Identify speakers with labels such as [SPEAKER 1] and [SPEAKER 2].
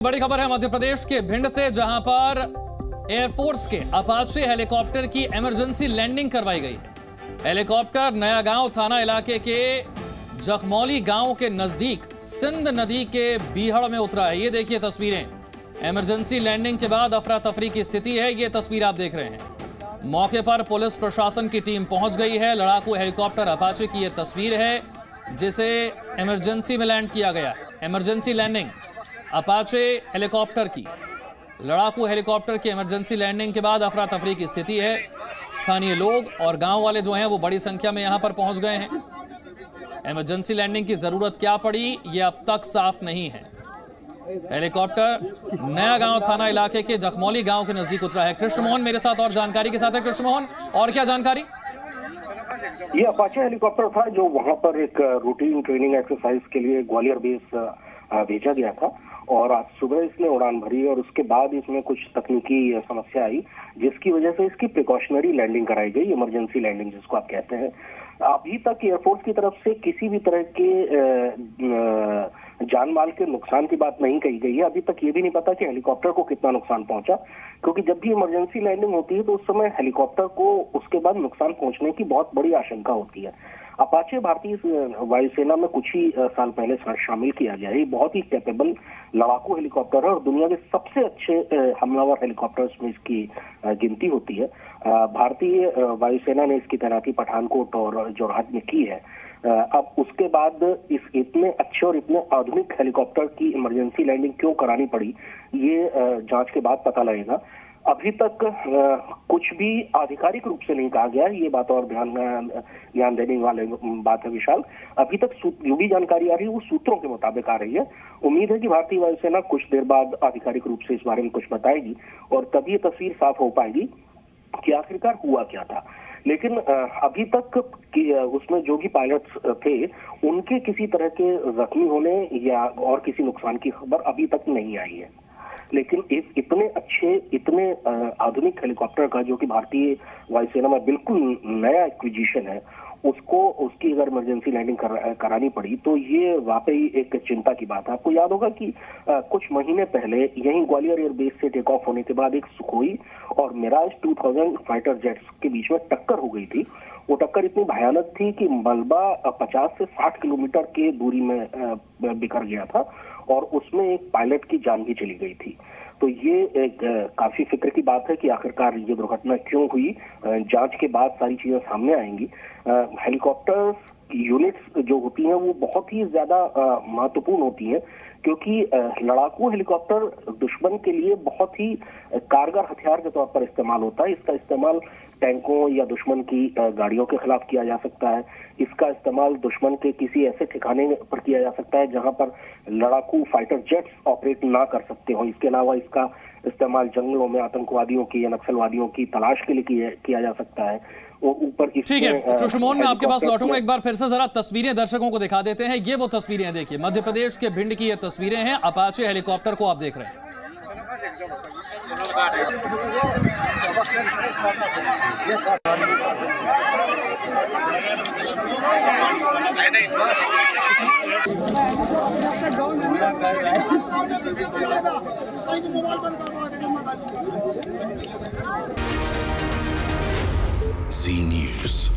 [SPEAKER 1] बड़ी खबर है मध्य प्रदेश के भिंड से, जहां पर एयरफोर्स के अपाचे हेलीकॉप्टर की इमरजेंसी लैंडिंग करवाई गई है। हेलीकॉप्टर नया गांव थाना इलाके के जखमौली गांव के नजदीक सिंध नदी के बीहड़ में उतरा है। ये देखिए तस्वीरें। इमरजेंसी लैंडिंग के बाद अफरा तफरी की स्थिति है। ये तस्वीर आप देख रहे हैं। मौके पर पुलिस प्रशासन की टीम पहुंच गई है। लड़ाकू हेलीकॉप्टर अपाचे की यह तस्वीर है जिसे इमरजेंसी में लैंड किया गया है। इमरजेंसी लैंडिंग अपाचे हेलीकॉप्टर की, लड़ाकू हेलीकॉप्टर की इमरजेंसी लैंडिंग के बाद अफरा तफरी की स्थिति है। स्थानीय लोग और गांव वाले जो हैं वो बड़ी संख्या में यहां पर पहुंच गए हैं। इमरजेंसी लैंडिंग की जरूरत क्या पड़ी ये अब तक साफ नहीं है। हेलीकॉप्टर नया गांव थाना इलाके के जखमौली गांव के नजदीक उतरा है। कृष्ण मोहन मेरे साथ और जानकारी के साथ है। कृष्ण मोहन, और क्या जानकारी?
[SPEAKER 2] ये अपाचे हेलीकॉप्टर था जो वहां पर एक रूटीन ट्रेनिंग एक्सरसाइज के लिए ग्वालियर बेस भेजा गया था और आज सुबह इसने उड़ान भरी और उसके बाद इसमें कुछ तकनीकी समस्या आई जिसकी वजह से इसकी प्रिकॉशनरी लैंडिंग कराई गई, इमरजेंसी लैंडिंग जिसको आप कहते हैं। अभी तक एयरफोर्स की तरफ से किसी भी तरह के जान माल के नुकसान की बात नहीं कही गई है। अभी तक ये भी नहीं पता कि हेलीकॉप्टर को कितना नुकसान पहुंचा, क्योंकि जब भी इमरजेंसी लैंडिंग होती है तो उस समय हेलीकॉप्टर को उसके बाद नुकसान पहुंचने की बहुत बड़ी आशंका होती है। अपाचे भारतीय वायुसेना में कुछ ही साल पहले शामिल किया गया है। ये बहुत ही कैपेबल लड़ाकू हेलीकॉप्टर है और दुनिया के सबसे अच्छे हमलावर हेलीकॉप्टर्स में इसकी गिनती होती है। भारतीय वायुसेना ने इसकी तैनाती पठानकोट और जोरहाट में की है। अब उसके बाद इस इतने अच्छे और इतने आधुनिक हेलीकॉप्टर की इमरजेंसी लैंडिंग क्यों करानी पड़ी, ये जांच के बाद पता लगेगा। अभी तक कुछ भी आधिकारिक रूप से नहीं कहा गया है। ये बात और ध्यान देने वाले बात है विशाल। अभी तक जो भी जानकारी आ रही है वो सूत्रों के मुताबिक आ रही है। उम्मीद है कि भारतीय वायुसेना कुछ देर बाद आधिकारिक रूप से इस बारे में कुछ बताएगी और तभी ये तस्वीर साफ हो पाएगी कि आखिरकार हुआ क्या था। लेकिन अभी तक उसमें जो भी पायलट्स थे उनके किसी तरह के जख्मी होने या और किसी नुकसान की खबर अभी तक नहीं आई है। लेकिन इस इतने अच्छे, इतने आधुनिक हेलीकॉप्टर का जो कि भारतीय वायुसेना में बिल्कुल नया एक्विजिशन है, उसकी अगर इमरजेंसी लैंडिंग करानी पड़ी तो ये वाकई एक चिंता की बात है। आपको याद होगा कि कुछ महीने पहले यहीं ग्वालियर एयरबेस से टेक ऑफ होने के बाद एक सुखोई और मिराज 2000 फाइटर जेट्स के बीच में टक्कर हो गई थी। वो टक्कर इतनी भयानक थी कि मलबा 50 से 60 किलोमीटर के दूरी में बिखर गया था और उसमें एक पायलट की जान भी चली गई थी। तो ये एक काफी फिक्र की बात है कि आखिरकार ये दुर्घटना क्यों हुई। जांच के बाद सारी चीजें सामने आएंगी। हेलीकॉप्टर यूनिट्स जो होती हैं वो बहुत ही ज्यादा महत्वपूर्ण होती हैं, क्योंकि लड़ाकू हेलीकॉप्टर दुश्मन के लिए बहुत ही कारगर हथियार के तौर पर इस्तेमाल होता है। इसका इस्तेमाल टैंकों या दुश्मन की गाड़ियों के खिलाफ किया जा सकता है। इसका इस्तेमाल दुश्मन के किसी ऐसे ठिकाने पर किया जा सकता है जहां पर लड़ाकू फाइटर जेट्स ऑपरेट ना कर सकते हो। इसके अलावा इसका इस्तेमाल जंगलों में आतंकवादियों की या नक्सलवादियों की तलाश के लिए किया जा सकता है। और ऊपर
[SPEAKER 1] ठीक है कृष्ण मोहन, मैं आपके पास लौटूंगा। एक बार फिर से जरा तस्वीरें दर्शकों को दिखा देते हैं। ये वो तस्वीरें देखिए, मध्य प्रदेश के भिंड की ये तस्वीरें हैं। अपाचे हेलीकॉप्टर को आप देख रहे हैं।
[SPEAKER 3] Zee News.